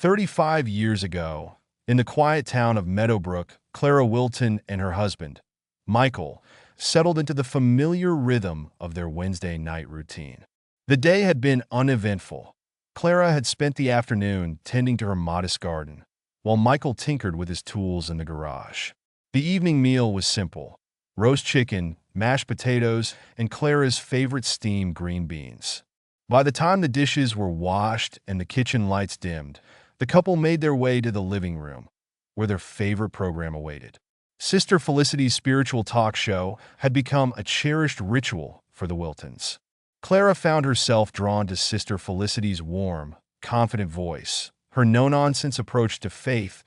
35 years ago, in the quiet town of Meadowbrook, Clara Wilton and her husband, Michael, settled into the familiar rhythm of their Wednesday night routine. The day had been uneventful. Clara had spent the afternoon tending to her modest garden, while Michael tinkered with his tools in the garage. The evening meal was simple: roast chicken, mashed potatoes, and Clara's favorite steamed green beans. By the time the dishes were washed and the kitchen lights dimmed, the couple made their way to the living room, where their favorite program awaited. Sister Felicity's spiritual talk show had become a cherished ritual for the Wiltons. Clara found herself drawn to Sister Felicity's warm, confident voice, her no-nonsense approach to faith,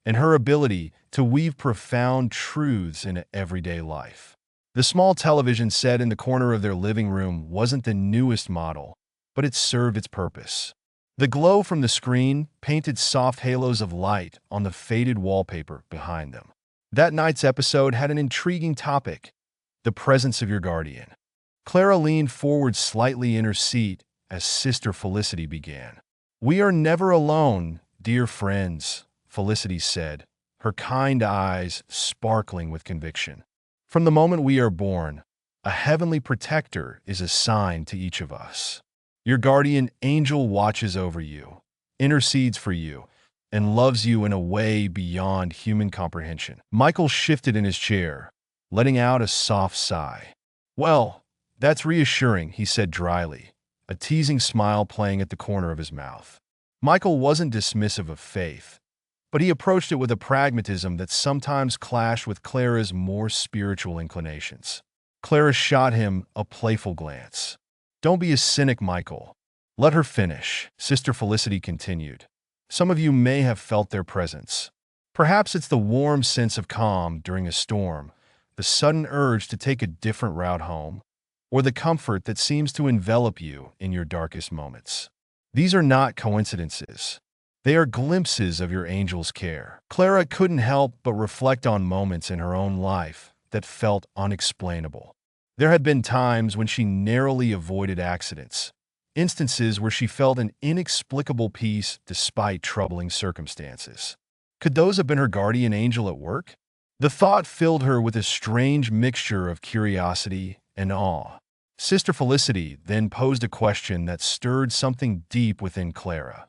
and her ability to weave profound truths into everyday life. The small television set in the corner of their living room wasn't the newest model, but it served its purpose. The glow from the screen painted soft halos of light on the faded wallpaper behind them. That night's episode had an intriguing topic: the presence of your guardian. Clara leaned forward slightly in her seat as Sister Felicity began. "We are never alone, dear friends," Felicity said, her kind eyes sparkling with conviction. "From the moment we are born, a heavenly protector is assigned to each of us. Your guardian angel watches over you, intercedes for you, and loves you in a way beyond human comprehension." Michael shifted in his chair, letting out a soft sigh. "Well, that's reassuring," he said dryly, a teasing smile playing at the corner of his mouth. Michael wasn't dismissive of faith, but he approached it with a pragmatism that sometimes clashed with Clara's more spiritual inclinations. Clara shot him a playful glance. "Don't be a cynic, Michael. Let her finish," Sister Felicity continued. "Some of you may have felt their presence. Perhaps it's the warm sense of calm during a storm, the sudden urge to take a different route home, or the comfort that seems to envelop you in your darkest moments. These are not coincidences. They are glimpses of your angel's care." Clara couldn't help but reflect on moments in her own life that felt unexplainable. There had been times when she narrowly avoided accidents, instances where she felt an inexplicable peace despite troubling circumstances. Could those have been her guardian angel at work? The thought filled her with a strange mixture of curiosity and awe. Sister Felicity then posed a question that stirred something deep within Clara.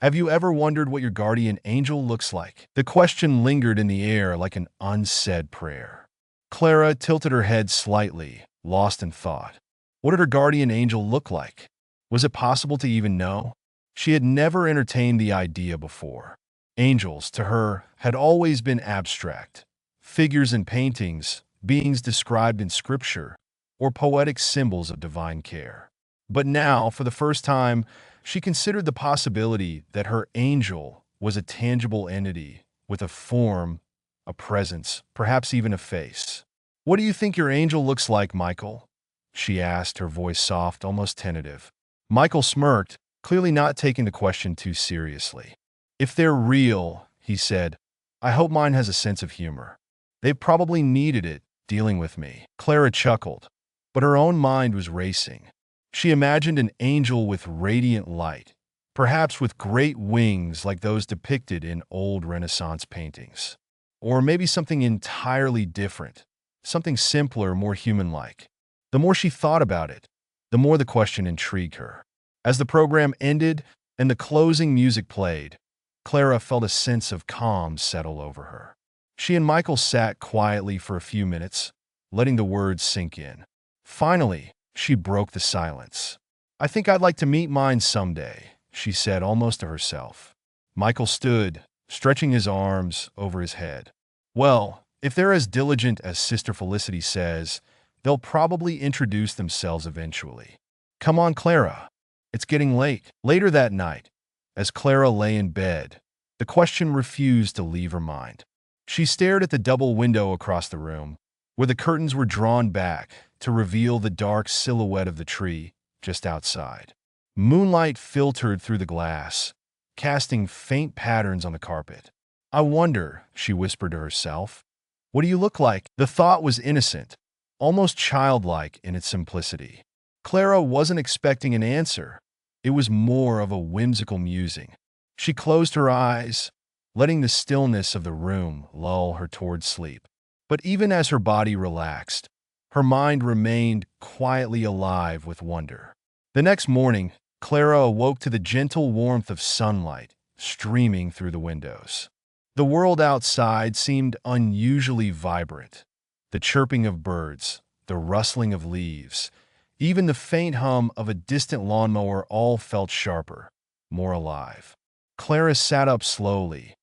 "Have you ever wondered what your guardian angel looks like?" The question lingered in the air like an unsaid prayer. Clara tilted her head slightly, lost in thought. What did her guardian angel look like? Was it possible to even know? She had never entertained the idea before. Angels, to her, had always been abstract: figures in paintings, beings described in scripture, or poetic symbols of divine care. But now, for the first time, she considered the possibility that her angel was a tangible entity with a form, a presence, perhaps even a face. "What do you think your angel looks like, Michael?" she asked, her voice soft, almost tentative. Michael smirked, clearly not taking the question too seriously. "If they're real," he said, "I hope mine has a sense of humor. They probably needed it dealing with me." Clara chuckled, but her own mind was racing. She imagined an angel with radiant light, perhaps with great wings like those depicted in old Renaissance paintings. Or maybe something entirely different, something simpler, more human-like. The more she thought about it, the more the question intrigued her. As the program ended and the closing music played, Clara felt a sense of calm settle over her. She and Michael sat quietly for a few minutes, letting the words sink in. Finally, she broke the silence. "I think I'd like to meet mine someday," she said almost to herself. Michael stood, stretching his arms over his head. "Well, if they're as diligent as Sister Felicity says, they'll probably introduce themselves eventually. Come on, Clara. It's getting late." Later that night, as Clara lay in bed, the question refused to leave her mind. She stared at the double window across the room, where the curtains were drawn back to reveal the dark silhouette of the tree just outside. Moonlight filtered through the glass, casting faint patterns on the carpet. "I wonder," she whispered to herself, "what do you look like?" The thought was innocent, almost childlike in its simplicity. Clara wasn't expecting an answer. It was more of a whimsical musing. She closed her eyes, letting the stillness of the room lull her toward sleep. But even as her body relaxed, her mind remained quietly alive with wonder. The next morning, Clara awoke to the gentle warmth of sunlight streaming through the windows. The world outside seemed unusually vibrant. The chirping of birds, the rustling of leaves, even the faint hum of a distant lawnmower all felt sharper, more alive. Clara sat up slowly,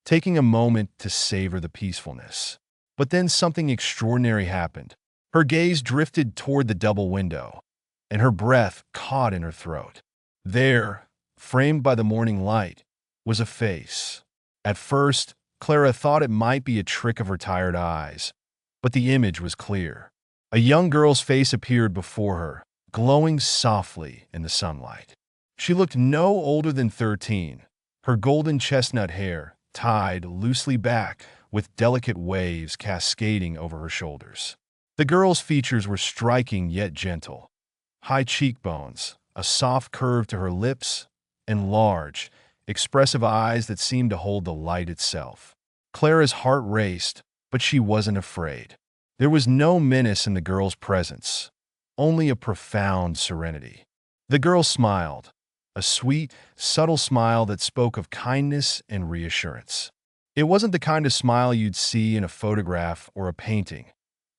taking a moment to savor the peacefulness. But then something extraordinary happened. Her gaze drifted toward the double window, and her breath caught in her throat. There, framed by the morning light, was a face. At first, Clara thought it might be a trick of her tired eyes, but the image was clear. A young girl's face appeared before her, glowing softly in the sunlight. She looked no older than 13, her golden chestnut hair tied loosely back with delicate waves cascading over her shoulders. The girl's features were striking yet gentle. High cheekbones, a soft curve to her lips, and large, expressive eyes that seemed to hold the light itself. Clara's heart raced, but she wasn't afraid. There was no menace in the girl's presence, only a profound serenity. The girl smiled, a sweet, subtle smile that spoke of kindness and reassurance. It wasn't the kind of smile you'd see in a photograph or a painting.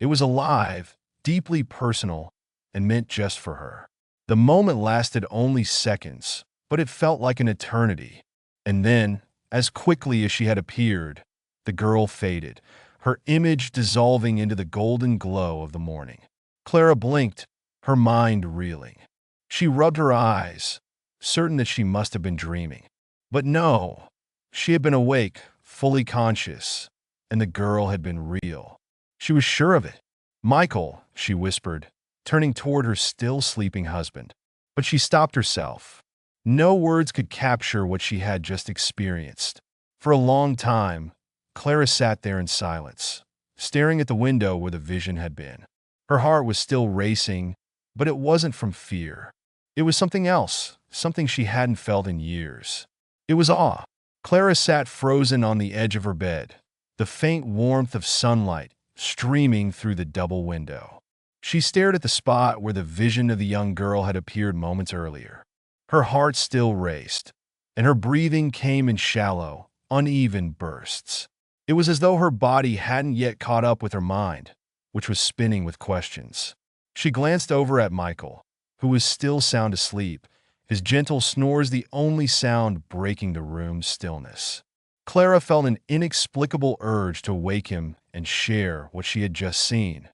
It was alive, deeply personal, and meant just for her. The moment lasted only seconds, but it felt like an eternity. And then, as quickly as she had appeared, the girl faded, her image dissolving into the golden glow of the morning. Clara blinked, her mind reeling. She rubbed her eyes, certain that she must have been dreaming. But no, she had been awake, fully conscious, and the girl had been real. She was sure of it. "Michael," she whispered, turning toward her still sleeping husband. But she stopped herself. No words could capture what she had just experienced. For a long time, Clara sat there in silence, staring at the window where the vision had been. Her heart was still racing, but it wasn't from fear. It was something else, something she hadn't felt in years. It was awe. Clara sat frozen on the edge of her bed, the faint warmth of sunlight streaming through the double window. She stared at the spot where the vision of the young girl had appeared moments earlier. Her heart still raced, and her breathing came in shallow, uneven bursts. It was as though her body hadn't yet caught up with her mind, which was spinning with questions. She glanced over at Michael, who was still sound asleep, his gentle snores the only sound breaking the room's stillness. Clara felt an inexplicable urge to wake him and share what she had just seen,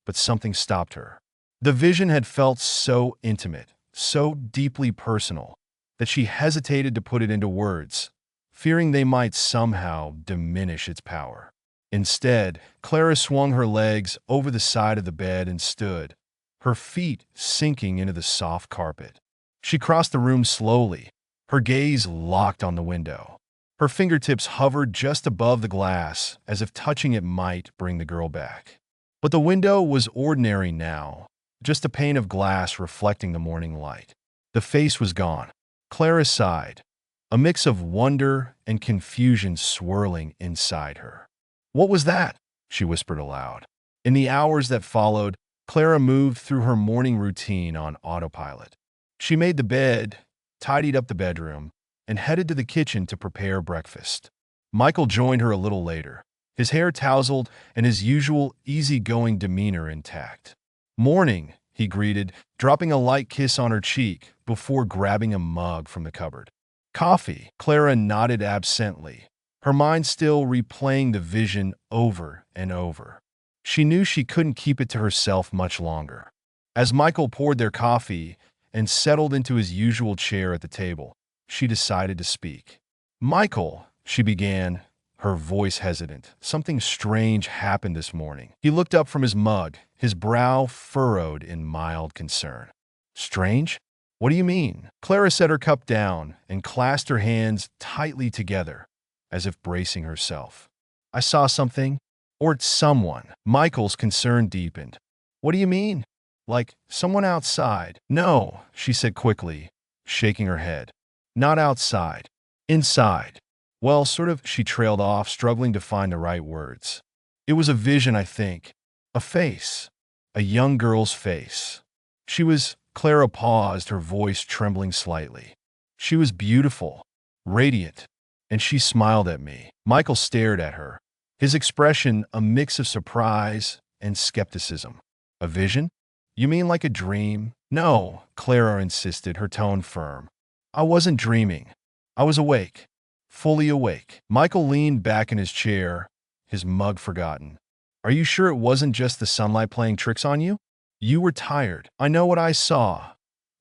but something stopped her. The vision had felt so intimate, so deeply personal, that she hesitated to put it into words, fearing they might somehow diminish its power. Instead, Clara swung her legs over the side of the bed and stood, her feet sinking into the soft carpet. She crossed the room slowly, her gaze locked on the window. Her fingertips hovered just above the glass, as if touching it might bring the girl back. But the window was ordinary now, just a pane of glass reflecting the morning light. The face was gone. Clara sighed, a mix of wonder and confusion swirling inside her. "What was that?" she whispered aloud. In the hours that followed, Clara moved through her morning routine on autopilot. She made the bed, tidied up the bedroom, and headed to the kitchen to prepare breakfast. Michael joined her a little later, his hair tousled and his usual easygoing demeanor intact. "Morning," he greeted, dropping a light kiss on her cheek before grabbing a mug from the cupboard. "Coffee," Clara nodded absently, her mind still replaying the vision over and over. She knew she couldn't keep it to herself much longer. As Michael poured their coffee and settled into his usual chair at the table, she decided to speak. "Michael," she began, her voice hesitant. "Something strange happened this morning." He looked up from his mug, his brow furrowed in mild concern. "Strange? What do you mean?" Clara set her cup down and clasped her hands tightly together, as if bracing herself. "I saw something, or someone." Michael's concern deepened. "What do you mean? Like someone outside?" "No," she said quickly, shaking her head. "Not outside. Inside. Well, sort of, she trailed off, struggling to find the right words. It was a vision, I think. A face. A young girl's face. She was. Clara paused, her voice trembling slightly. She was beautiful, radiant, and she smiled at me. Michael stared at her, his expression a mix of surprise and skepticism. A vision? You mean like a dream? No, Clara insisted, her tone firm. I wasn't dreaming. I was awake. Fully awake. Michael leaned back in his chair, his mug forgotten. Are you sure it wasn't just the sunlight playing tricks on you? You were tired. I know what I saw,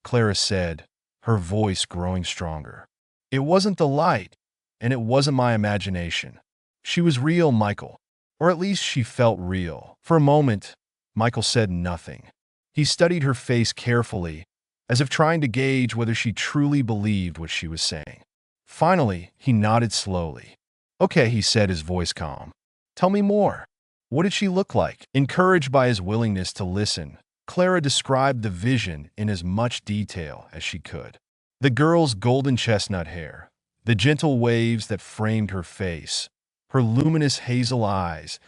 Clara said, her voice growing stronger. It wasn't the light, and it wasn't my imagination. She was real, Michael. Or at least she felt real. For a moment, Michael said nothing. He studied her face carefully, as if trying to gauge whether she truly believed what she was saying. Finally, he nodded slowly. Okay, he said, his voice calm. Tell me more. What did she look like? Encouraged by his willingness to listen, Clara described the vision in as much detail as she could. The girl's golden chestnut hair, the gentle waves that framed her face, her luminous hazel eyes,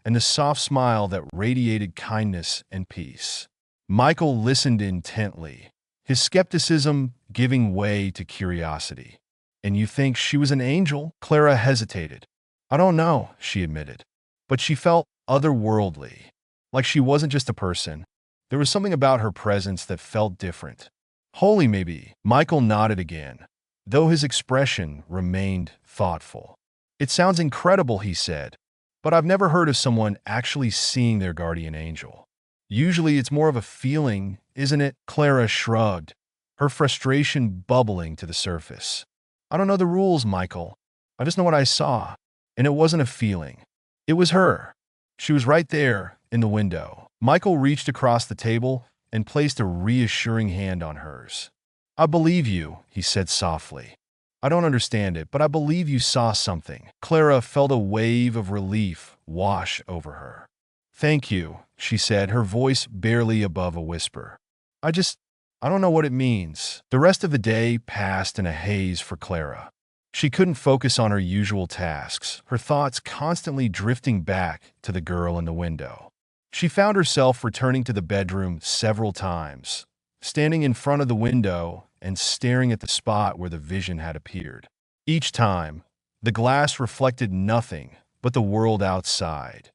and the soft smile that radiated kindness and peace. Michael listened intently, his skepticism giving way to curiosity. And you think she was an angel? Clara hesitated. I don't know, she admitted. But she felt otherworldly, like she wasn't just a person. There was something about her presence that felt different. Holy, maybe. Michael nodded again, though his expression remained thoughtful. It sounds incredible, he said, but I've never heard of someone actually seeing their guardian angel. Usually it's more of a feeling, isn't it? Clara shrugged, her frustration bubbling to the surface. I don't know the rules, Michael. I just know what I saw. And it wasn't a feeling. It was her. She was right there in the window. Michael reached across the table and placed a reassuring hand on hers. I believe you, he said softly. I don't understand it, but I believe you saw something. Clara felt a wave of relief wash over her. Thank you, she said, her voice barely above a whisper. I don't know what it means. The rest of the day passed in a haze for Clara. She couldn't focus on her usual tasks, her thoughts constantly drifting back to the girl in the window. She found herself returning to the bedroom several times, standing in front of the window and staring at the spot where the vision had appeared. Each time, the glass reflected nothing but the world outside.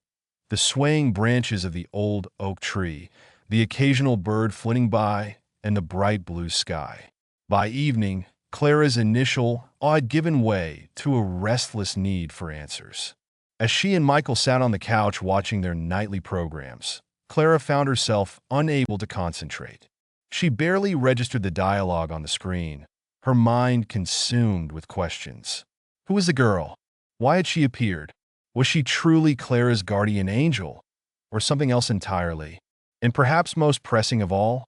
The swaying branches of the old oak tree, the occasional bird flitting by, and the bright blue sky. By evening, Clara's initial awe had given way to a restless need for answers. As she and Michael sat on the couch watching their nightly programs, Clara found herself unable to concentrate. She barely registered the dialogue on the screen, her mind consumed with questions. Who was the girl? Why had she appeared? Was she truly Clara's guardian angel, or something else entirely? And perhaps most pressing of all,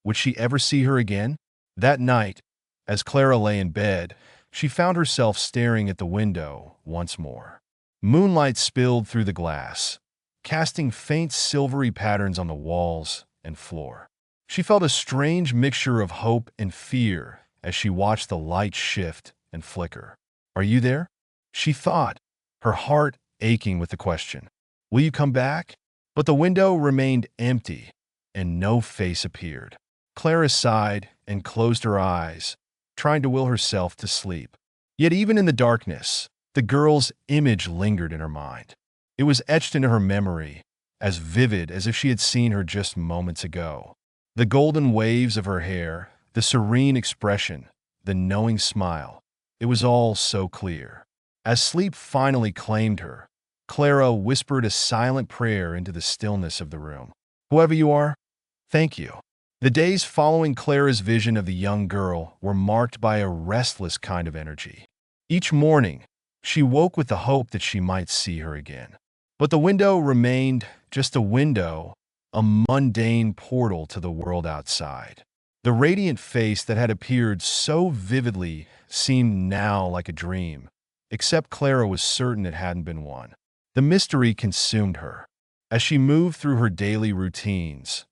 would she ever see her again? That night, as Clara lay in bed, she found herself staring at the window once more. Moonlight spilled through the glass, casting faint silvery patterns on the walls and floor. She felt a strange mixture of hope and fear as she watched the light shift and flicker. Are you there? She thought, her heart aching with the question. Will you come back? But the window remained empty, and no face appeared. Clara sighed and closed her eyes, trying to will herself to sleep. Yet even in the darkness, the girl's image lingered in her mind. It was etched into her memory, as vivid as if she had seen her just moments ago. The golden waves of her hair, the serene expression, the knowing smile, it was all so clear. As sleep finally claimed her, Clara whispered a silent prayer into the stillness of the room. Whoever you are, thank you. The days following Clara's vision of the young girl were marked by a restless kind of energy. Each morning, she woke with the hope that she might see her again. But the window remained just a window, a mundane portal to the world outside. The radiant face that had appeared so vividly seemed now like a dream, except Clara was certain it hadn't been one. The mystery consumed her. As she moved through her daily routines,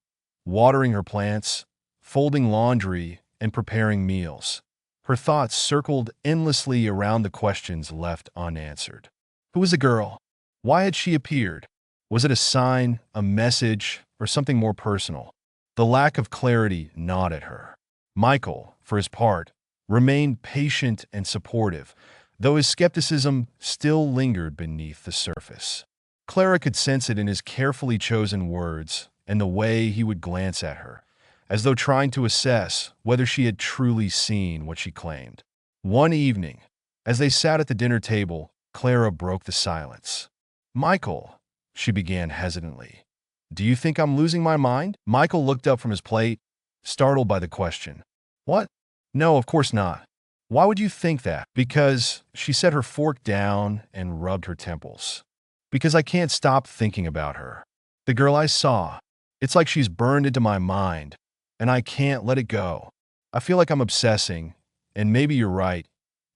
watering her plants, folding laundry, and preparing meals, Her thoughts circled endlessly around the questions left unanswered. Who was the girl? Why had she appeared? Was it a sign, a message, or something more personal? The lack of clarity gnawed at her. Michael, for his part, remained patient and supportive, though his skepticism still lingered beneath the surface. Clara could sense it in his carefully chosen words and the way he would glance at her, as though trying to assess whether she had truly seen what she claimed. One evening, as they sat at the dinner table, Clara broke the silence. "Michael," she began hesitantly, "do you think I'm losing my mind?" Michael looked up from his plate, startled by the question. "What? No, of course not. Why would you think that?" "Because," she set her fork down and rubbed her temples. "Because I can't stop thinking about her. The girl I saw. It's like she's burned into my mind, and I can't let it go. I feel like I'm obsessing, and maybe you're right.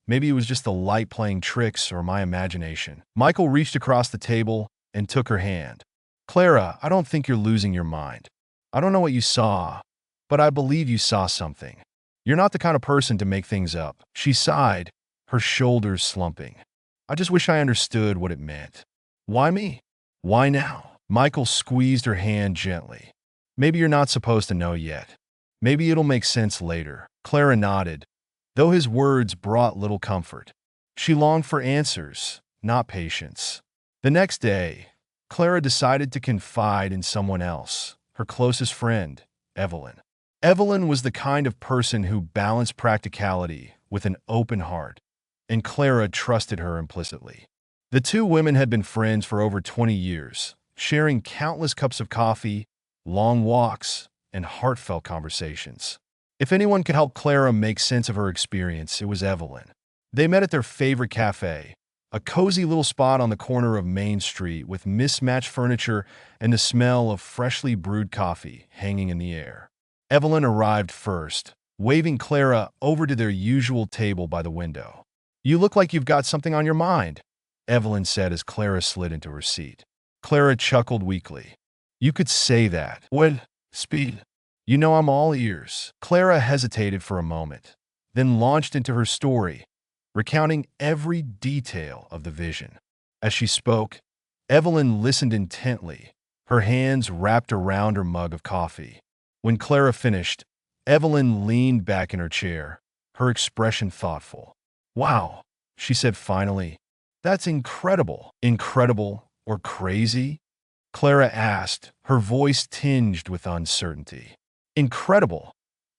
Maybe it was just the light playing tricks or my imagination." Michael reached across the table and took her hand. "Clara, I don't think you're losing your mind. I don't know what you saw, but I believe you saw something. You're not the kind of person to make things up." She sighed, her shoulders slumping. "I just wish I understood what it meant." "Why me? Why now?" Michael squeezed her hand gently. "Maybe you're not supposed to know yet. Maybe it'll make sense later." Clara nodded, though his words brought little comfort. She longed for answers, not patience. The next day, Clara decided to confide in someone else, her closest friend, Evelyn. Evelyn was the kind of person who balanced practicality with an open heart, and Clara trusted her implicitly. The two women had been friends for over 20 years, sharing countless cups of coffee, long walks, and heartfelt conversations. If anyone could help Clara make sense of her experience, it was Evelyn. They met at their favorite cafe, a cozy little spot on the corner of Main Street with mismatched furniture and the smell of freshly brewed coffee hanging in the air. Evelyn arrived first, waving Clara over to their usual table by the window. "You look like you've got something on your mind," Evelyn said as Clara slid into her seat. Clara chuckled weakly. "You could say that." "Well, speed. You know I'm all ears." Clara hesitated for a moment, then launched into her story, recounting every detail of the vision. As she spoke, Evelyn listened intently, her hands wrapped around her mug of coffee. When Clara finished, Evelyn leaned back in her chair, her expression thoughtful. "Wow," she said finally. "That's incredible." "Incredible or crazy?" Clara asked, her voice tinged with uncertainty. "Incredible,"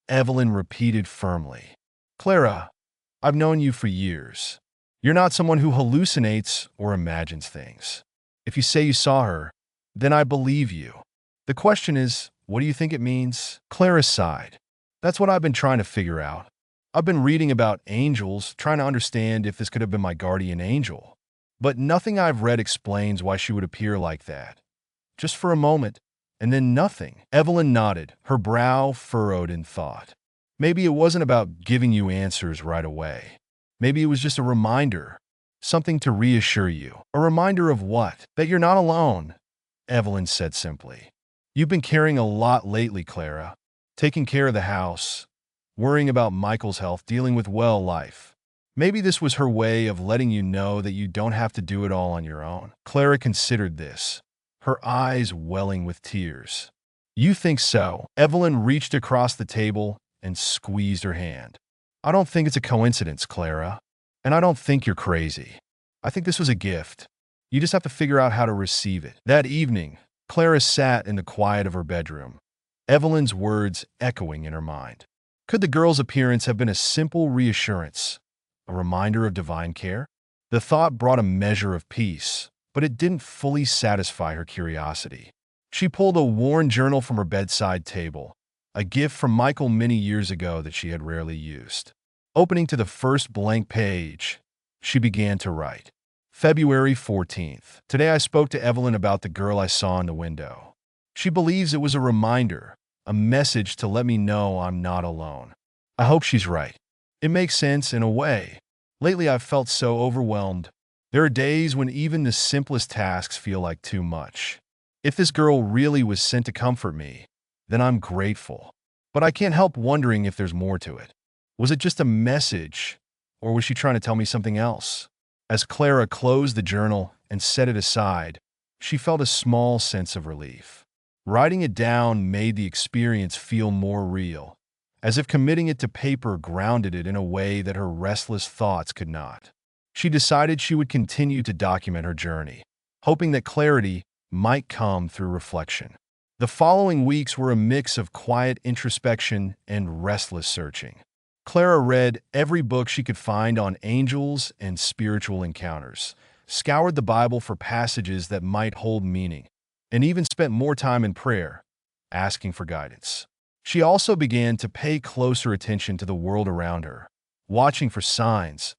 Evelyn repeated firmly. "Clara, I've known you for years. You're not someone who hallucinates or imagines things. If you say you saw her, then I believe you. The question is, what do you think it means?" Clara sighed. "That's what I've been trying to figure out. I've been reading about angels, trying to understand if this could have been my guardian angel. But nothing I've read explains why she would appear like that. Just for a moment, and then nothing." Evelyn nodded, her brow furrowed in thought. "Maybe it wasn't about giving you answers right away. Maybe it was just a reminder, something to reassure you." "A reminder of what?" "That you're not alone," Evelyn said simply. "You've been carrying a lot lately, Clara. Taking care of the house, worrying about Michael's health, dealing with life. Maybe this was her way of letting you know that you don't have to do it all on your own." Clara considered this, her eyes welling with tears. "You think so?" Evelyn reached across the table and squeezed her hand. "I don't think it's a coincidence, Clara. And I don't think you're crazy. I think this was a gift. You just have to figure out how to receive it." That evening, Clara sat in the quiet of her bedroom, Evelyn's words echoing in her mind. Could the girl's appearance have been a simple reassurance, a reminder of divine care? The thought brought a measure of peace, but it didn't fully satisfy her curiosity. She pulled a worn journal from her bedside table, a gift from Michael many years ago that she had rarely used. Opening to the first blank page, she began to write. February 14th. Today I spoke to Evelyn about the girl I saw in the window. She believes it was a reminder, a message to let me know I'm not alone. I hope she's right. It makes sense in a way. Lately I've felt so overwhelmed. There are days when even the simplest tasks feel like too much. If this girl really was sent to comfort me, then I'm grateful. But I can't help wondering if there's more to it. Was it just a message, or was she trying to tell me something else? As Clara closed the journal and set it aside, she felt a small sense of relief. Writing it down made the experience feel more real, as if committing it to paper grounded it in a way that her restless thoughts could not. She decided she would continue to document her journey, hoping that clarity might come through reflection. The following weeks were a mix of quiet introspection and restless searching. Clara read every book she could find on angels and spiritual encounters, scoured the Bible for passages that might hold meaning, and even spent more time in prayer, asking for guidance. She also began to pay closer attention to the world around her, watching for signs,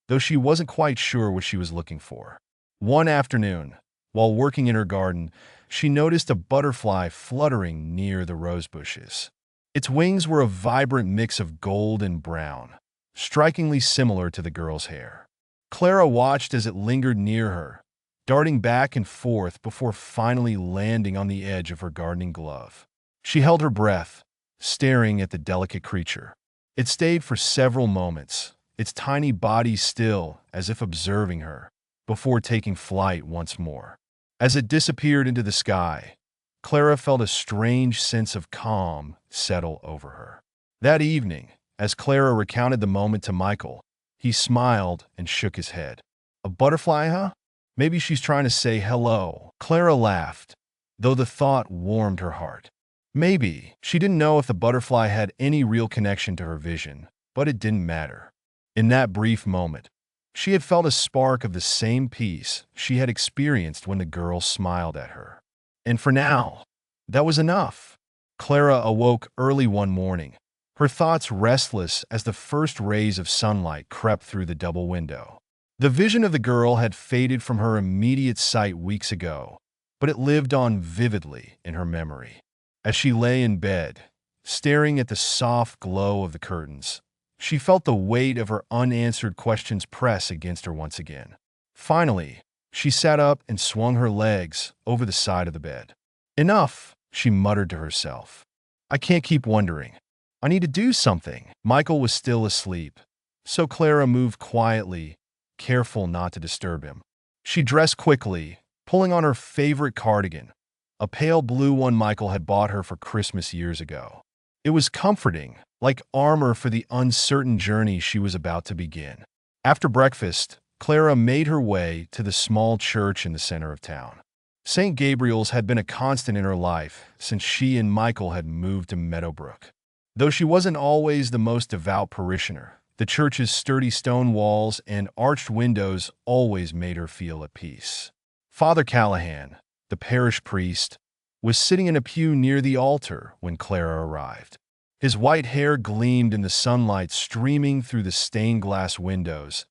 though she wasn't quite sure what she was looking for. One afternoon, while working in her garden, she noticed a butterfly fluttering near the rose bushes. Its wings were a vibrant mix of gold and brown, strikingly similar to the girl's hair. Clara watched as it lingered near her, darting back and forth before finally landing on the edge of her gardening glove. She held her breath, staring at the delicate creature. It stayed for several moments, its tiny body still as if observing her, before taking flight once more. As it disappeared into the sky, Clara felt a strange sense of calm settle over her. That evening, as Clara recounted the moment to Michael, he smiled and shook his head. "A butterfly, huh? Maybe she's trying to say hello." Clara laughed, though the thought warmed her heart. Maybe. She didn't know if the butterfly had any real connection to her vision, but it didn't matter. In that brief moment, she had felt a spark of the same peace she had experienced when the girl smiled at her. And for now, that was enough. Clara awoke early one morning, her thoughts restless as the first rays of sunlight crept through the double window. The vision of the girl had faded from her immediate sight weeks ago, but it lived on vividly in her memory. As she lay in bed, staring at the soft glow of the curtains, she felt the weight of her unanswered questions press against her once again. Finally, she sat up and swung her legs over the side of the bed. "Enough," she muttered to herself. "I can't keep wondering. I need to do something." Michael was still asleep, so Clara moved quietly, careful not to disturb him. She dressed quickly, pulling on her favorite cardigan, a pale blue one Michael had bought her for Christmas years ago. It was comforting, like armor for the uncertain journey she was about to begin. After breakfast, Clara made her way to the small church in the center of town. St. Gabriel's had been a constant in her life since she and Michael had moved to Meadowbrook. Though she wasn't always the most devout parishioner, the church's sturdy stone walls and arched windows always made her feel at peace. Father Callahan, the parish priest, was sitting in a pew near the altar when Clara arrived. His white hair gleamed in the sunlight streaming through the stained glass windows,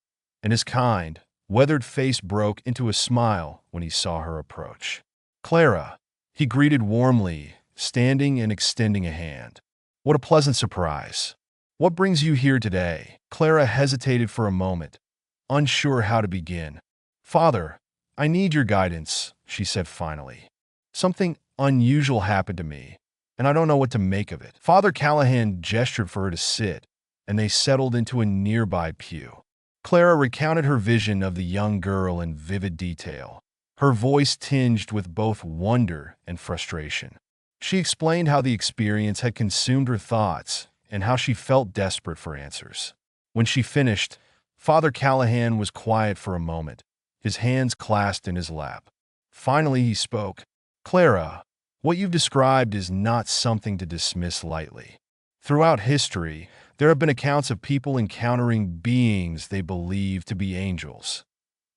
and his kind, weathered face broke into a smile when he saw her approach. "Clara," he greeted warmly, standing and extending a hand. "What a pleasant surprise. What brings you here today?" Clara hesitated for a moment, unsure how to begin. "Father, I need your guidance," she said finally. "Something unusual happened to me, and I don't know what to make of it." Father Callahan gestured for her to sit, and they settled into a nearby pew. Clara recounted her vision of the young girl in vivid detail, her voice tinged with both wonder and frustration. She explained how the experience had consumed her thoughts and how she felt desperate for answers. When she finished, Father Callahan was quiet for a moment, his hands clasped in his lap. Finally, he spoke. "Clara, what you've described is not something to dismiss lightly. Throughout history, there have been accounts of people encountering beings they believe to be angels,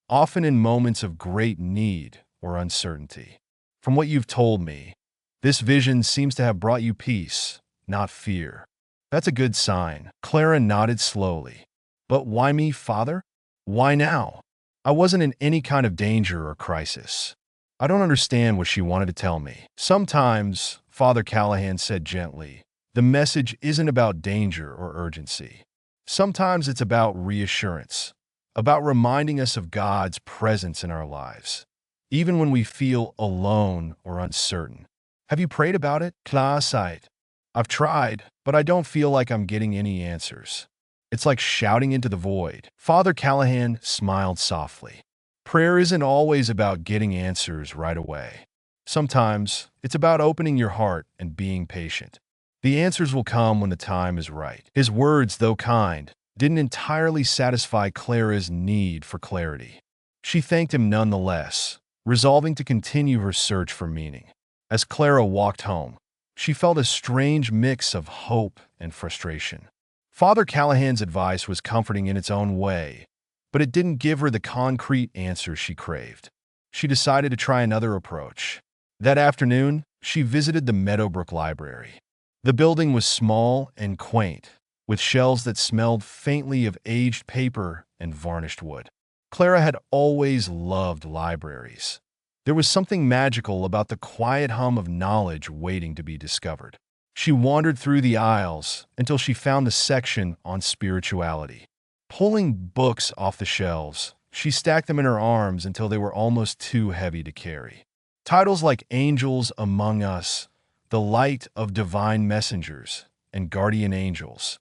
often in moments of great need or uncertainty. From what you've told me, this vision seems to have brought you peace, not fear. That's a good sign." Clara nodded slowly. "But why me, Father? Why now? I wasn't in any kind of danger or crisis." I don't understand what she wanted to tell me. "Sometimes," Father Callahan said gently, "the message isn't about danger or urgency. Sometimes it's about reassurance, about reminding us of God's presence in our lives, even when we feel alone or uncertain." "Have you prayed about it?" Clara sighed. "I've tried, but I don't feel like I'm getting any answers." It's like shouting into the void. Father Callahan smiled softly. Prayer isn't always about getting answers right away. Sometimes it's about opening your heart and being patient. The answers will come when the time is right. His words, though kind, didn't entirely satisfy Clara's need for clarity. She thanked him nonetheless, resolving to continue her search for meaning. As Clara walked home, she felt a strange mix of hope and frustration. Father Callahan's advice was comforting in its own way, but it didn't give her the concrete answers she craved. She decided to try another approach. That afternoon, she visited the Meadowbrook Library. The building was small and quaint, with shelves that smelled faintly of aged paper and varnished wood. Clara had always loved libraries. There was something magical about the quiet hum of knowledge waiting to be discovered. She wandered through the aisles until she found the section on spirituality. Pulling books off the shelves, she stacked them in her arms until they were almost too heavy to carry. Titles like Angels Among Us, The Light of Divine Messengers, and Guardian Angels,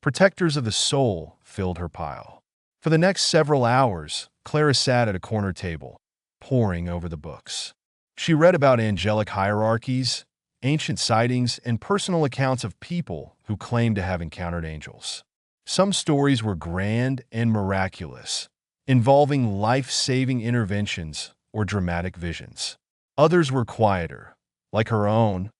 Protectors of the Soul, filled her pile. For the next several hours, Clara sat at a corner table, poring over the books. She read about angelic hierarchies, ancient sightings, and personal accounts of people who claimed to have encountered angels. Some stories were grand and miraculous, involving life-saving interventions or dramatic visions. Others were quieter, like her own,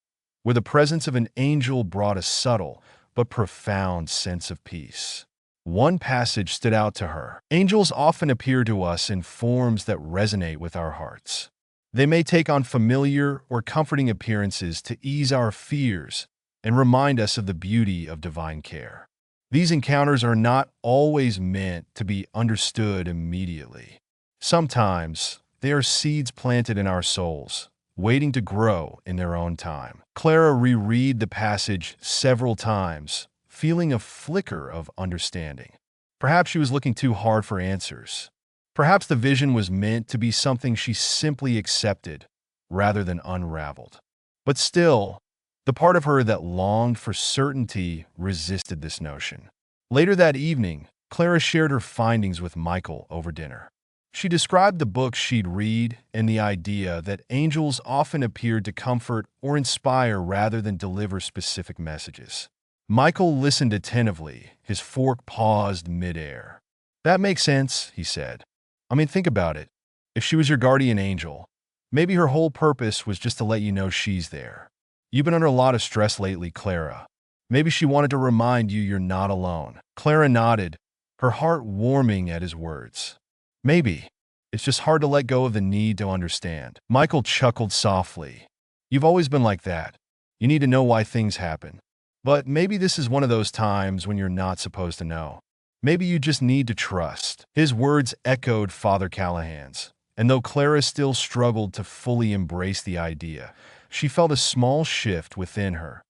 where the presence of an angel brought a subtle but profound sense of peace. One passage stood out to her. Angels often appear to us in forms that resonate with our hearts. They may take on familiar or comforting appearances to ease our fears and remind us of the beauty of divine care. These encounters are not always meant to be understood immediately. Sometimes they are seeds planted in our souls, waiting to grow in their own time. Clara reread the passage several times, feeling a flicker of understanding. Perhaps she was looking too hard for answers. Perhaps the vision was meant to be something she simply accepted, rather than unraveled. But still, the part of her that longed for certainty resisted this notion. Later that evening, Clara shared her findings with Michael over dinner. She described the books she'd read and the idea that angels often appeared to comfort or inspire rather than deliver specific messages. Michael listened attentively, his fork paused midair. "That makes sense," he said. "I mean, think about it. If she was your guardian angel, maybe her whole purpose was just to let you know she's there. You've been under a lot of stress lately, Clara. Maybe she wanted to remind you you're not alone." Clara nodded, her heart warming at his words. "Maybe. It's just hard to let go of the need to understand." Michael chuckled softly. "You've always been like that. You need to know why things happen. But maybe this is one of those times when you're not supposed to know. Maybe you just need to trust." His words echoed Father Callahan's, and though Clara still struggled to fully embrace the idea, she felt a small shift within her,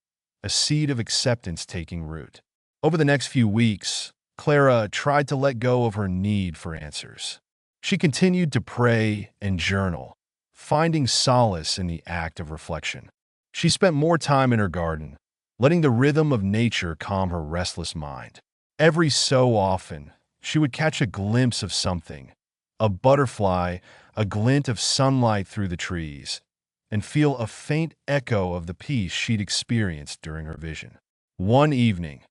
a seed of acceptance taking root. Over the next few weeks, Clara tried to let go of her need for answers. She continued to pray and journal, finding solace in the act of reflection. She spent more time in her garden, letting the rhythm of nature calm her restless mind. Every so often, she would catch a glimpse of something, a butterfly, a glint of sunlight through the trees, and feel a faint echo of the peace she'd experienced during her vision. One evening,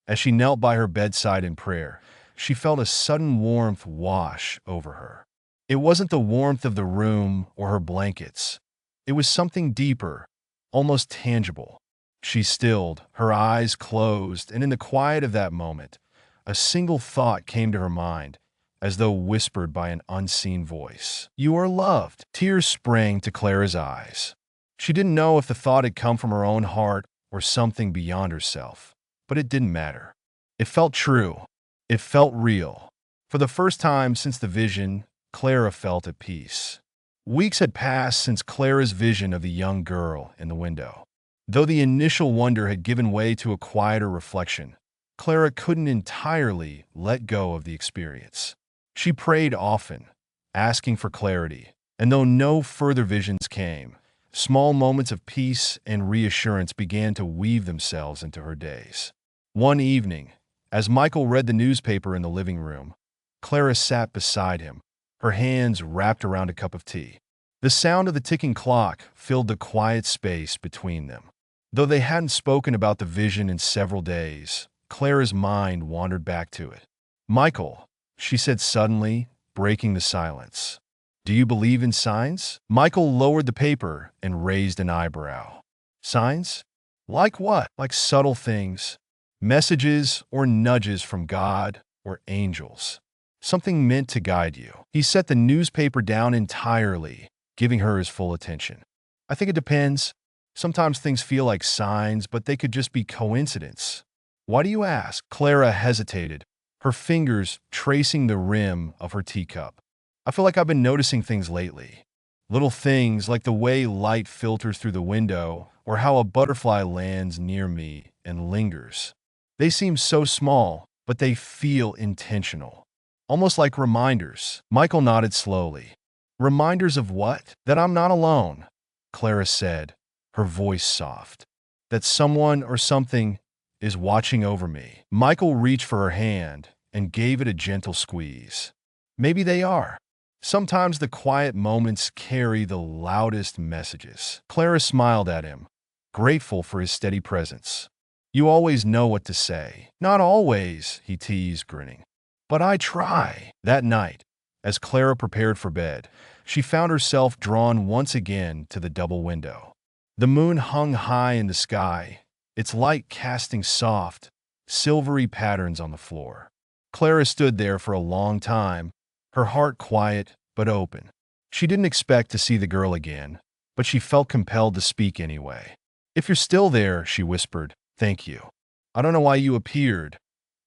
as she knelt by her bedside in prayer, she felt a sudden warmth wash over her. It wasn't the warmth of the room or her blankets. It was something deeper, almost tangible. She stilled, her eyes closed, and in the quiet of that moment, a single thought came to her mind, as though whispered by an unseen voice. "You are loved." Tears sprang to Clara's eyes. She didn't know if the thought had come from her own heart or something beyond herself, but it didn't matter. It felt true. It felt real. For the first time since the vision, Clara felt at peace. Weeks had passed since Clara's vision of the young girl in the window. Though the initial wonder had given way to a quieter reflection, Clara couldn't entirely let go of the experience. She prayed often, asking for clarity, and though no further visions came, small moments of peace and reassurance began to weave themselves into her days. One evening, As Michael read the newspaper in the living room, Clara sat beside him, her hands wrapped around a cup of tea. The sound of the ticking clock filled the quiet space between them. Though they hadn't spoken about the vision in several days, Clara's mind wandered back to it. "Michael," she said suddenly, breaking the silence. "Do you believe in signs?" Michael lowered the paper and raised an eyebrow. "Signs? Like what? Like subtle things? Messages or nudges from God or angels? Something meant to guide you." He set the newspaper down entirely, giving her his full attention. "I think it depends. Sometimes things feel like signs, but they could just be coincidence." "Why do you ask?" Clara hesitated, her fingers tracing the rim of her teacup. "I feel like I've been noticing things lately. Little things like the way light filters through the window or how a butterfly lands near me and lingers. They seem so small, but they feel intentional. Almost like reminders." Michael nodded slowly. "Reminders of what?" "That I'm not alone," Clara said, her voice soft. "That someone or something is watching over me." Michael reached for her hand and gave it a gentle squeeze. "Maybe they are. Sometimes the quiet moments carry the loudest messages." Clara smiled at him, grateful for his steady presence. "You always know what to say." "Not always," he teased, grinning. "But I try." That night, as Clara prepared for bed, she found herself drawn once again to the double window. The moon hung high in the sky, its light casting soft, silvery patterns on the floor. Clara stood there for a long time, her heart quiet but open. She didn't expect to see the girl again, but she felt compelled to speak anyway. "If you're still there," she whispered, "thank you. I don't know why you appeared,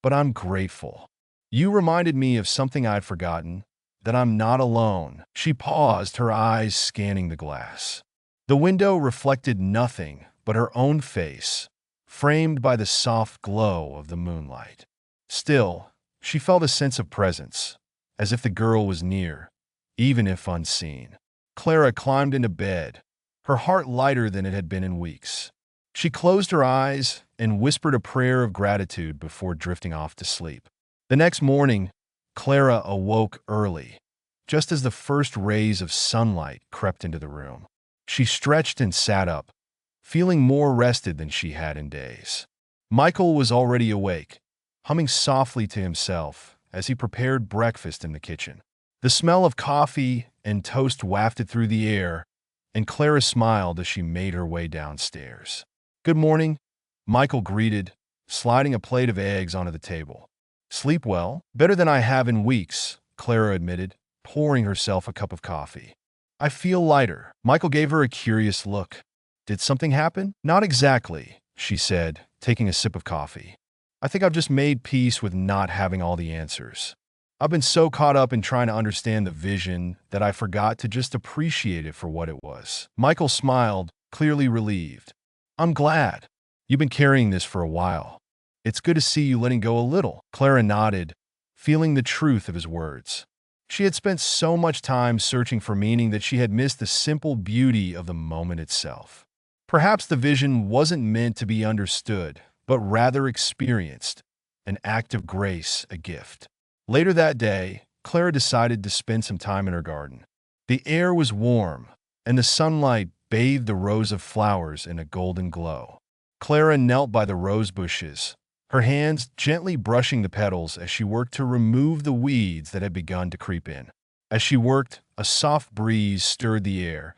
but I'm grateful. You reminded me of something I'd forgotten, that I'm not alone." She paused, her eyes scanning the glass. The window reflected nothing but her own face, framed by the soft glow of the moonlight. Still, she felt a sense of presence, as if the girl was near, even if unseen. Clara climbed into bed, her heart lighter than it had been in weeks. She closed her eyes and whispered a prayer of gratitude before drifting off to sleep. The next morning, Clara awoke early, just as the first rays of sunlight crept into the room. She stretched and sat up, feeling more rested than she had in days. Michael was already awake, humming softly to himself as he prepared breakfast in the kitchen. The smell of coffee and toast wafted through the air, and Clara smiled as she made her way downstairs. "Good morning," Michael greeted, sliding a plate of eggs onto the table. "Sleep well?" "Better than I have in weeks," Clara admitted, pouring herself a cup of coffee. "I feel lighter." Michael gave her a curious look. "Did something happen?" "Not exactly," she said, taking a sip of coffee. "I think I've just made peace with not having all the answers. I've been so caught up in trying to understand the vision that I forgot to just appreciate it for what it was." Michael smiled, clearly relieved. "I'm glad. You've been carrying this for a while. It's good to see you letting go a little." Clara nodded, feeling the truth of his words. She had spent so much time searching for meaning that she had missed the simple beauty of the moment itself. Perhaps the vision wasn't meant to be understood, but rather experienced, an act of grace, a gift. Later that day, Clara decided to spend some time in her garden. The air was warm, and the sunlight bathed the rows of flowers in a golden glow. Clara knelt by the rose bushes, her hands gently brushing the petals as she worked to remove the weeds that had begun to creep in. As she worked, a soft breeze stirred the air,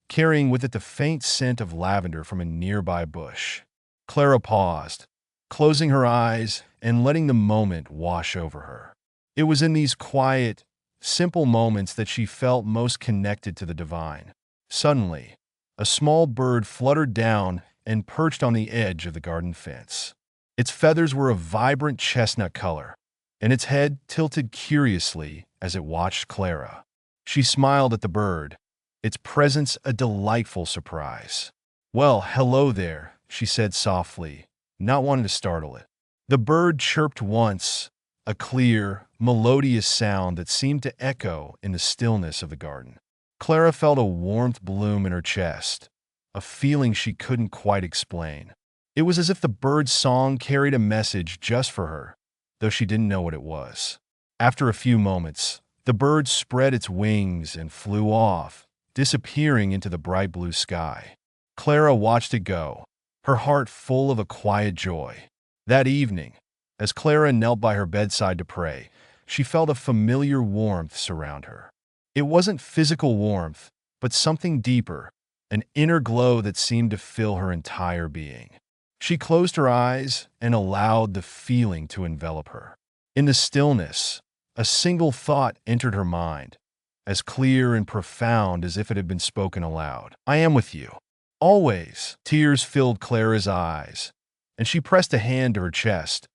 carrying with it the faint scent of lavender from a nearby bush. Clara paused, closing her eyes and letting the moment wash over her. It was in these quiet, simple moments that she felt most connected to the divine. Suddenly, a small bird fluttered down and perched on the edge of the garden fence. Its feathers were a vibrant chestnut color, and its head tilted curiously as it watched Clara. She smiled at the bird, its presence a delightful surprise. "Well, hello there," she said softly, not wanting to startle it. The bird chirped once, a clear, melodious sound that seemed to echo in the stillness of the garden. Clara felt a warmth bloom in her chest, a feeling she couldn't quite explain. It was as if the bird's song carried a message just for her, though she didn't know what it was. After a few moments, the bird spread its wings and flew off, disappearing into the bright blue sky. Clara watched it go, her heart full of a quiet joy. That evening, as Clara knelt by her bedside to pray, she felt a familiar warmth surround her. It wasn't physical warmth, but something deeper, an inner glow that seemed to fill her entire being. She closed her eyes and allowed the feeling to envelop her. In the stillness, a single thought entered her mind, as clear and profound as if it had been spoken aloud. I am with you. Always. Tears filled Clara's eyes, and she pressed a hand to her chest,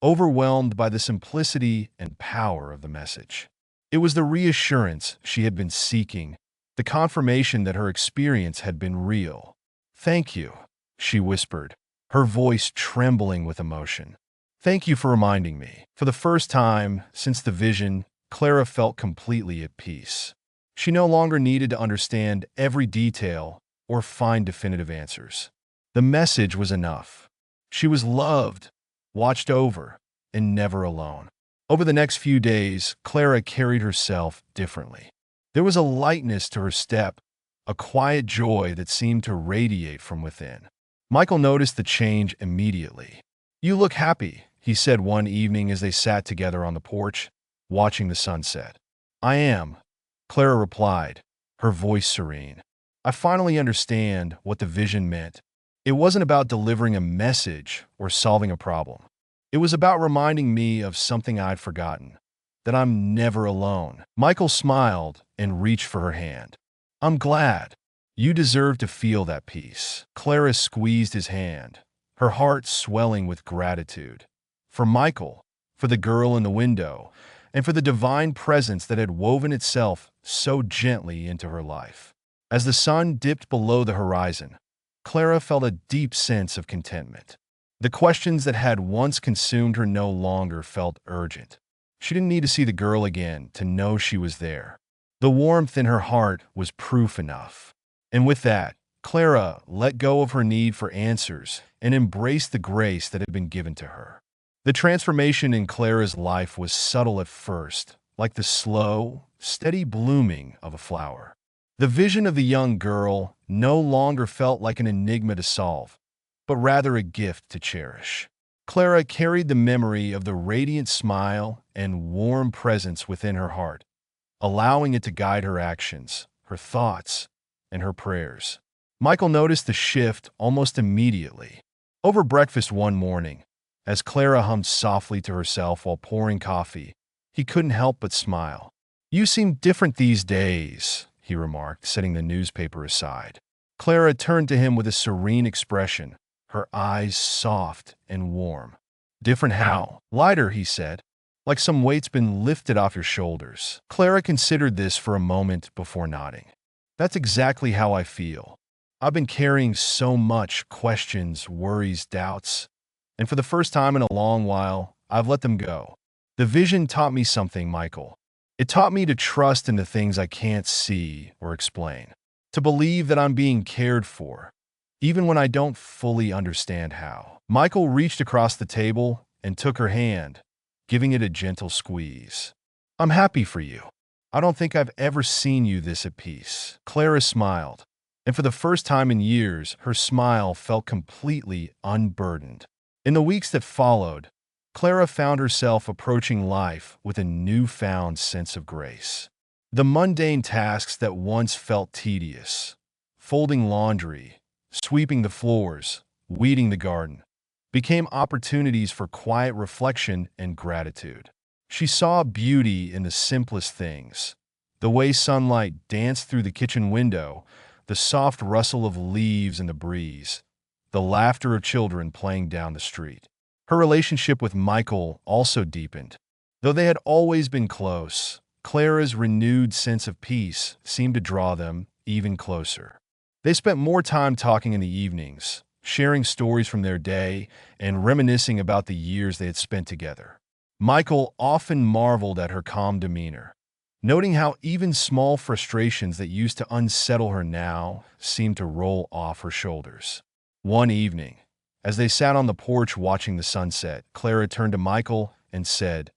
overwhelmed by the simplicity and power of the message. It was the reassurance she had been seeking, the confirmation that her experience had been real. Thank you, she whispered, her voice trembling with emotion. Thank you for reminding me. For the first time since the vision, Clara felt completely at peace. She no longer needed to understand every detail or find definitive answers. The message was enough. She was loved, watched over, and never alone. Over the next few days, Clara carried herself differently. There was a lightness to her step, a quiet joy that seemed to radiate from within. Michael noticed the change immediately. You look happy, he said one evening as they sat together on the porch, watching the sunset. I am, Clara replied, her voice serene. I finally understand what the vision meant. It wasn't about delivering a message or solving a problem. It was about reminding me of something I'd forgotten, that I'm never alone. Michael smiled and reached for her hand. I'm glad. You deserve to feel that peace. Clara squeezed his hand, her heart swelling with gratitude. For Michael, for the girl in the window, and for the divine presence that had woven itself so gently into her life. As the sun dipped below the horizon, Clara felt a deep sense of contentment. The questions that had once consumed her no longer felt urgent. She didn't need to see the girl again to know she was there. The warmth in her heart was proof enough. And with that, Clara let go of her need for answers and embraced the grace that had been given to her. The transformation in Clara's life was subtle at first, like the slow, steady blooming of a flower. The vision of the young girl no longer felt like an enigma to solve, but rather a gift to cherish. Clara carried the memory of the radiant smile and warm presence within her heart, allowing it to guide her actions, her thoughts, and her prayers. Michael noticed the shift almost immediately. Over breakfast one morning, as Clara hummed softly to herself while pouring coffee, he couldn't help but smile. You seem different these days, he remarked, setting the newspaper aside. Clara turned to him with a serene expression, her eyes soft and warm. Different how? Lighter, he said, like some weight's been lifted off your shoulders. Clara considered this for a moment before nodding. That's exactly how I feel. I've been carrying so much questions, worries, doubts, and for the first time in a long while, I've let them go. The vision taught me something, Michael. It taught me to trust in the things I can't see or explain, to believe that I'm being cared for, even when I don't fully understand how. Michael reached across the table and took her hand, giving it a gentle squeeze. I'm happy for you. I don't think I've ever seen you this at peace. Clara smiled, and for the first time in years, her smile felt completely unburdened. In the weeks that followed, Clara found herself approaching life with a newfound sense of grace. The mundane tasks that once felt tedious, folding laundry, sweeping the floors, weeding the garden, became opportunities for quiet reflection and gratitude. She saw beauty in the simplest things, the way sunlight danced through the kitchen window, the soft rustle of leaves in the breeze, the laughter of children playing down the street. Her relationship with Michael also deepened. Though they had always been close, Clara's renewed sense of peace seemed to draw them even closer. They spent more time talking in the evenings, sharing stories from their day and reminiscing about the years they had spent together. Michael often marveled at her calm demeanor, noting how even small frustrations that used to unsettle her now seemed to roll off her shoulders. One evening, as they sat on the porch watching the sunset, Clara turned to Michael and said,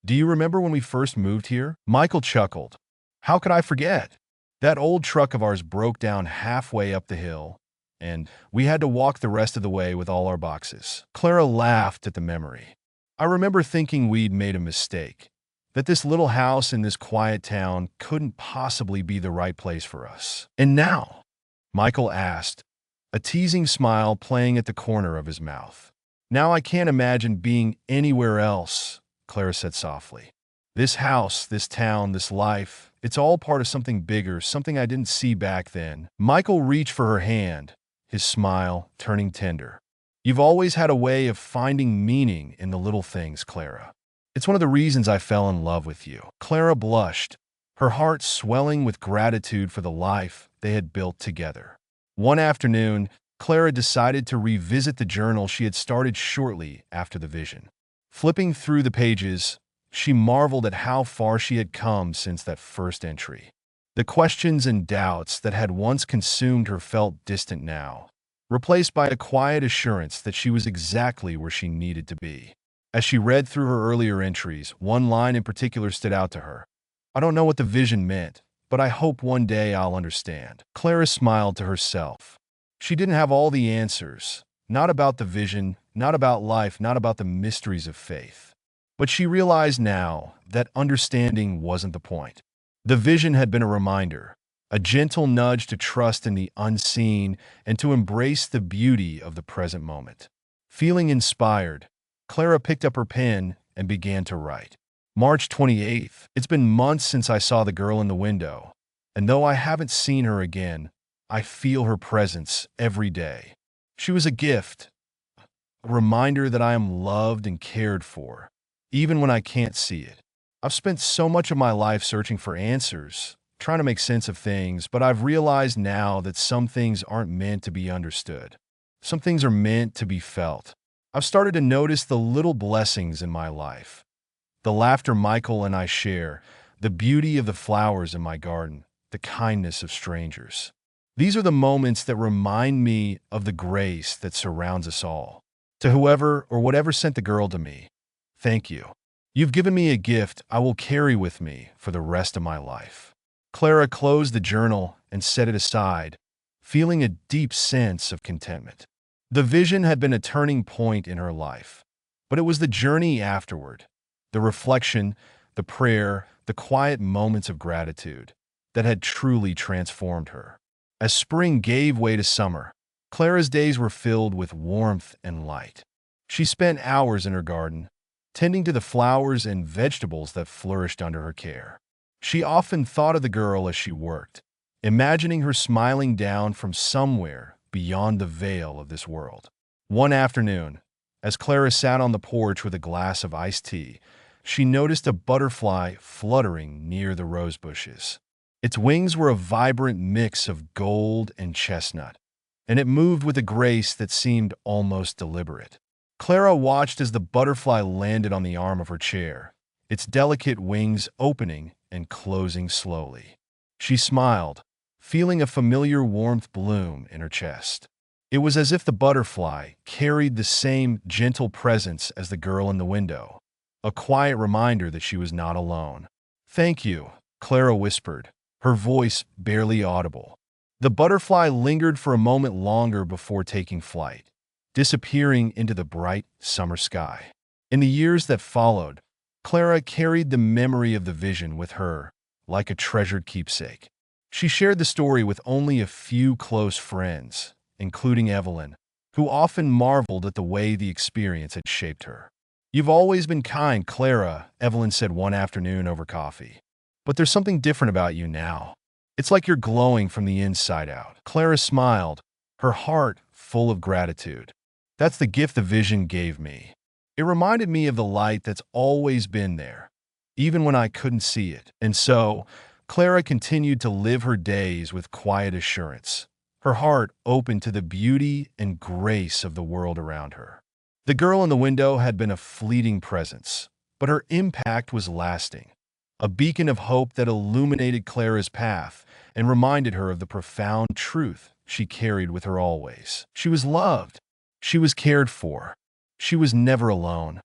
"Do you remember when we first moved here?" Michael chuckled. "How could I forget? That old truck of ours broke down halfway up the hill, and we had to walk the rest of the way with all our boxes." Clara laughed at the memory. "I remember thinking we'd made a mistake, that this little house in this quiet town couldn't possibly be the right place for us." "And now?" Michael asked, a teasing smile playing at the corner of his mouth. "Now I can't imagine being anywhere else," Clara said softly. "This house, this town, this life, it's all part of something bigger, something I didn't see back then." Michael reached for her hand, his smile turning tender. "You've always had a way of finding meaning in the little things, Clara. It's one of the reasons I fell in love with you." Clara blushed, her heart swelling with gratitude for the life they had built together. One afternoon, Clara decided to revisit the journal she had started shortly after the vision. Flipping through the pages, she marveled at how far she had come since that first entry. The questions and doubts that had once consumed her felt distant now, replaced by a quiet assurance that she was exactly where she needed to be. As she read through her earlier entries, one line in particular stood out to her. "I don't know what the vision meant, but I hope one day I'll understand." Clara smiled to herself. She didn't have all the answers, not about the vision, not about life, not about the mysteries of faith. But she realized now that understanding wasn't the point. The vision had been a reminder, a gentle nudge to trust in the unseen and to embrace the beauty of the present moment. Feeling inspired, Clara picked up her pen and began to write. March 28th. It's been months since I saw the girl in the window, and though I haven't seen her again, I feel her presence every day. She was a gift, a reminder that I am loved and cared for, even when I can't see it. I've spent so much of my life searching for answers, trying to make sense of things, but I've realized now that some things aren't meant to be understood. Some things are meant to be felt. I've started to notice the little blessings in my life. The laughter Michael and I share, the beauty of the flowers in my garden, the kindness of strangers. These are the moments that remind me of the grace that surrounds us all. To whoever or whatever sent the girl to me, thank you. You've given me a gift I will carry with me for the rest of my life." Clara closed the journal and set it aside, feeling a deep sense of contentment. The vision had been a turning point in her life, but it was the journey afterward, the reflection, the prayer, the quiet moments of gratitude that had truly transformed her. As spring gave way to summer, Clara's days were filled with warmth and light. She spent hours in her garden, tending to the flowers and vegetables that flourished under her care. She often thought of the girl as she worked, imagining her smiling down from somewhere beyond the veil of this world. One afternoon, as Clara sat on the porch with a glass of iced tea, she noticed a butterfly fluttering near the rose bushes. Its wings were a vibrant mix of gold and chestnut, and it moved with a grace that seemed almost deliberate. Clara watched as the butterfly landed on the arm of her chair, its delicate wings opening and closing slowly. She smiled, feeling a familiar warmth bloom in her chest. It was as if the butterfly carried the same gentle presence as the girl in the window, a quiet reminder that she was not alone. "Thank you," Clara whispered, her voice barely audible. The butterfly lingered for a moment longer before taking flight, disappearing into the bright summer sky. In the years that followed, Clara carried the memory of the vision with her like a treasured keepsake. She shared the story with only a few close friends, including Evelyn, who often marveled at the way the experience had shaped her. "You've always been kind, Clara," Evelyn said one afternoon over coffee. "But there's something different about you now. It's like you're glowing from the inside out." Clara smiled, her heart full of gratitude. "That's the gift the vision gave me. It reminded me of the light that's always been there, even when I couldn't see it." And so, Clara continued to live her days with quiet assurance, her heart open to the beauty and grace of the world around her. The girl in the window had been a fleeting presence, but her impact was lasting, a beacon of hope that illuminated Clara's path and reminded her of the profound truth she carried with her always. She was loved. She was cared for. She was never alone.